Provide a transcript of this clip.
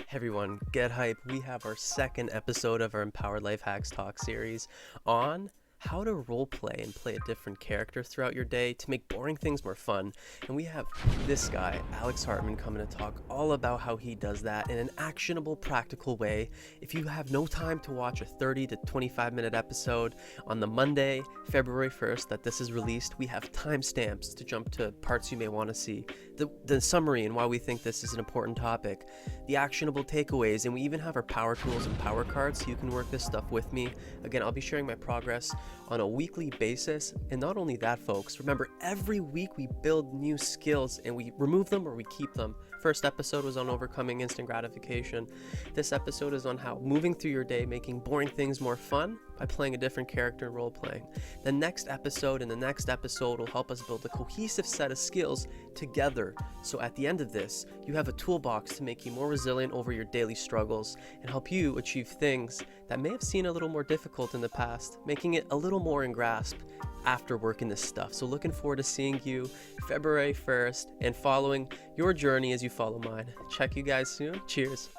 Hey everyone, get hype. We have our second episode of our Empowered Life Hacks Talk series on how to roleplay and play a different character throughout your day to make boring things more fun. And we have this guy, Alex Hartman, coming to talk all about how he does that in an actionable, practical way. If you have no time to watch a 30 to 25 minute episode on the Monday, February 1st that this is released, we have timestamps to jump to parts you may want to see, the summary and why we think this is an important topic, the actionable takeaways, and we even have our power tools and power cards so you can work this stuff with me. Again, I'll be sharing my progress on a weekly basis. And not only that, folks, remember, every week we build new skills and we remove them or we keep them. First episode was on overcoming instant gratification. This episode is on how moving through your day, making boring things more fun by playing a different character in role playing. The next episode and the next episode will help us build a cohesive set of skills together. So at the end of this, you have a toolbox to make you more resilient over your daily struggles and help you achieve things that may have seemed a little more difficult in the past, making it a little more in grasp after working this stuff. So looking forward to seeing you February 1st and following your journey as you follow mine. Check you guys soon. Cheers.